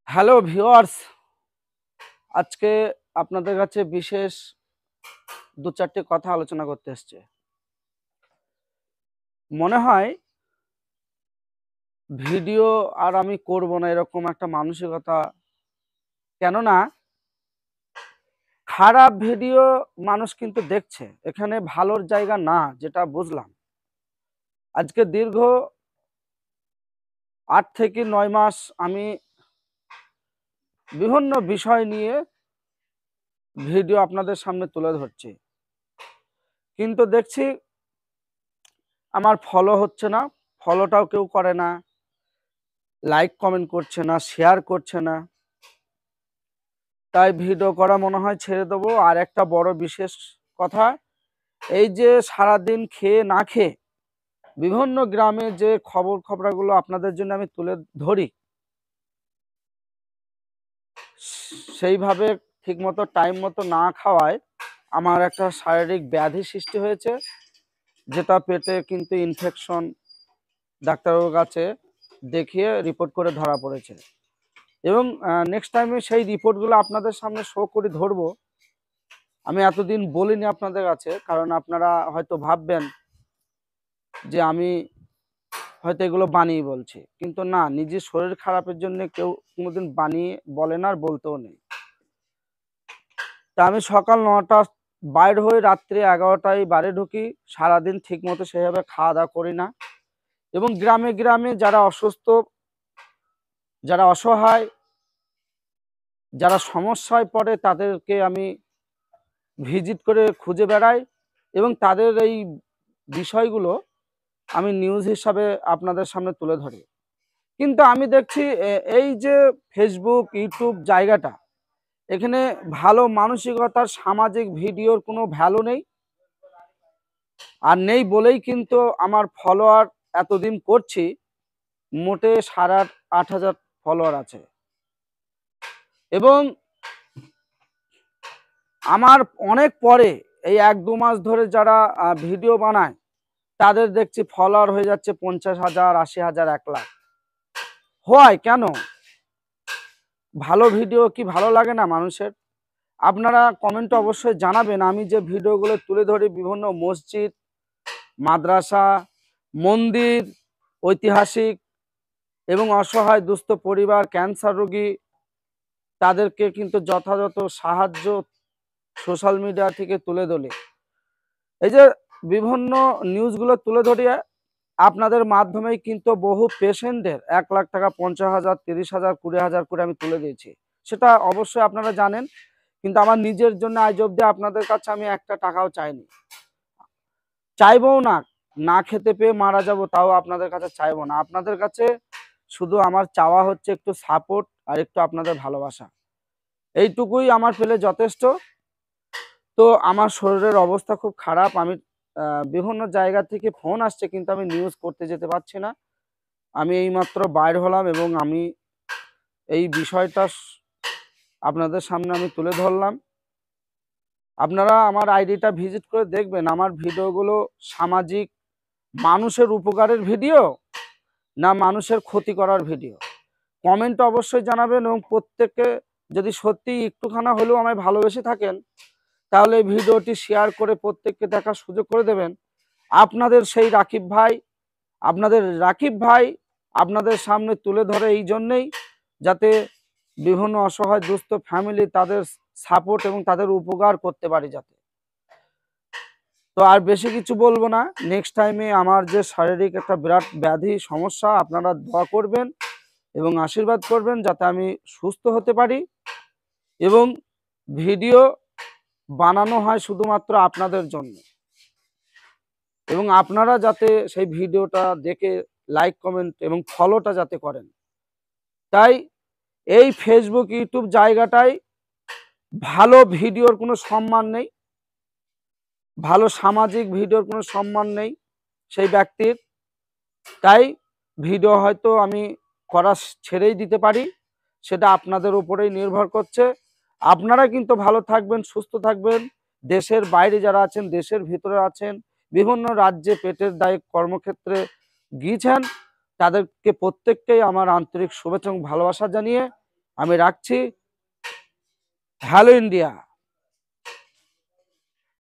Hello viewers, আজকে আপনাদের কাছে বিশেষ দু চারটে কথা আলোচনা করতে এসছে। মনে হয় ভিডিও আর আমি করব না এরকম একটা মানসিকতা। কেননা খারাপ ভিডিও মানুষ কিন্তু দেখছে, এখানে ভালোর জায়গা না, যেটা বুঝলাম। আজকে দীর্ঘ 8 থেকে 9 মাস আমি বিভিন্ন বিষয় নিয়ে ভিডিও আপনাদের সামনে তুলে ধরছি, কিন্তু দেখছি আমার ফলো হচ্ছে না, ফলোটাও কেউ করে না, লাইক কমেন্ট করছে না, শেয়ার করছে না। তাই ভিডিও করা মনে হয় ছেড়ে দেবো। আর একটা বড় বিশেষ কথা, এই যে সারাদিন খেয়ে না খেয়ে বিভিন্ন গ্রামে যে খবরাগুলো আপনাদের জন্য আমি তুলে ধরি, সেইভাবে ঠিকমতো টাইম মতো না খাওয়ায় আমার একটা শারীরিক ব্যাধি সৃষ্টি হয়েছে, যেটা পেটে কিন্তু ইনফেকশন, ডাক্তারের কাছে দেখিয়ে রিপোর্ট করে ধরা পড়েছে। এবং নেক্সট টাইমে সেই রিপোর্টগুলো আপনাদের সামনে শো করে ধরবো। আমি এতদিন বলিনি আপনাদের কাছে, কারণ আপনারা হয়তো ভাববেন যে আমি হয়তো এগুলো বানিয়ে বলছি, কিন্তু না, নিজের শরীর খারাপের জন্য কেউ কোনোদিন বানিয়ে বলে না, আর বলতেও নেই। তা আমি সকাল 9টা বাইর হয়ে রাত্রি 11টায় বাড়ি ঢুকি। সারাদিন ঠিক মতো সেভাবে খাওয়া দাওয়া করি না। এবং গ্রামে গ্রামে যারা অসুস্থ, যারা অসহায়, যারা সমস্যায় পড়ে, তাদেরকে আমি ভিজিট করে খুঁজে বেড়াই এবং তাদের এই বিষয়গুলো আমি নিউজ হিসাবে আপনাদের সামনে তুলে ধরি। কিন্তু আমি দেখছি এই যে ফেসবুক, ইউটিউব জায়গাটা, এখানে ভালো মানসিকতার সামাজিক ভিডিওর কোনো ভ্যালু নেই। আর নেই বলেই কিন্তু আমার ফলোয়ার এতদিন করছি, মোটে 7,500 ফলোয়ার আছে। এবং আমার অনেক পরে এই 1-2 মাস ধরে যারা ভিডিও বানায়, তাদের দেখছি ফলোয়ার হয়ে যাচ্ছে 50,000, 80,000, 1 লাখ। হয় কেন? ভালো ভিডিও কি ভালো লাগে না মানুষের? আপনারা কমেন্টে অবশ্যই জানাবেন। আমি যে ভিডিওগুলো তুলে ধরি বিভিন্ন মসজিদ, মাদ্রাসা, মন্দির, ঐতিহাসিক এবং অসহায় দুস্থ পরিবার, ক্যান্সার রোগী, তাদেরকে কিন্তু যথাযথ সাহায্য সোশ্যাল মিডিয়া থেকে তুলে ধরি। এই যে বিভিন্ন নিউজগুলো তুলে ধরিয়ে আপনাদের মাধ্যমেই কিন্তু বহু পেশেন্টের 1 লাখ টাকা, 50,000, 30,000, 20,000 করে আমি তুলে দিয়েছি। সেটা অবশ্যই আপনারা জানেন। কিন্তু আমার নিজের জন্য আজ অব্দি আপনাদের কাছে আমি একটা টাকাও চাইনি, চাইবও না। না খেতে পেয়ে মারা যাব, তাও আপনাদের কাছে চাইবো না। আপনাদের কাছে শুধু আমার চাওয়া হচ্ছে একটু সাপোর্ট আর একটু আপনাদের ভালোবাসা, এইটুকুই আমার পেলে যথেষ্ট। তো আমার শরীরের অবস্থা খুব খারাপ। আমি বিভিন্ন জায়গা থেকে ফোন আসছে, কিন্তু আমি নিউজ করতে যেতে পারছি না। আমি এইমাত্র বাইর হলাম এবং আমি এই বিষয়টা আপনাদের সামনে আমি তুলে ধরলাম। আপনারা আমার আইডিটা ভিজিট করে দেখবেন, আমার ভিডিওগুলো সামাজিক, মানুষের উপকারের ভিডিও না মানুষের ক্ষতি করার ভিডিও। কমেন্ট অবশ্যই জানাবেন এবং প্রত্যেককে যদি সত্যি একটুখানা হলেও আমায় ভালোবেসে থাকেন, তাহলে এই ভিডিওটি শেয়ার করে প্রত্যেককে দেখার সুযোগ করে দেবেন। আপনাদের সেই রাকিব ভাই আপনাদের সামনে তুলে ধরে এই জন্যেই, যাতে বিভিন্ন অসহায় দুস্থ ফ্যামিলি তাদের সাপোর্ট এবং তাদের উপকার করতে পারি যাতে। তো আর বেশি কিছু বলবো না। নেক্সট টাইমে আমার যে শারীরিক একটা বিরাট ব্যাধি সমস্যা, আপনারা দোয়া করবেন এবং আশীর্বাদ করবেন যাতে আমি সুস্থ হতে পারি। এবং ভিডিও বানানো হয় শুধুমাত্র আপনাদের জন্য, এবং আপনারা যাতে সেই ভিডিওটা দেখে লাইক, কমেন্ট এবং ফলোটা যাতে করেন। তাই এই ফেসবুক, ইউটিউব জায়গাটায় ভালো ভিডিওর কোনো সম্মান নেই, ভালো সামাজিক ভিডিওর কোনো সম্মান নেই সেই ব্যক্তির। তাই ভিডিও হয়তো আমি করা ছেড়েই দিতে পারি, সেটা আপনাদের উপরেই নির্ভর করছে। আপনারা কিন্তু ভালো থাকবেন, সুস্থ থাকবেন। দেশের বাইরে যারা আছেন, দেশের ভিতরে আছেন, বিভিন্ন রাজ্যে পেটের দায়ে কর্মক্ষেত্রে গিয়েছেন, তাদেরকে প্রত্যেককেই আমার আন্তরিক শুভেচ্ছা এবং ভালোবাসা জানিয়ে আমি রাখছি। Hello India.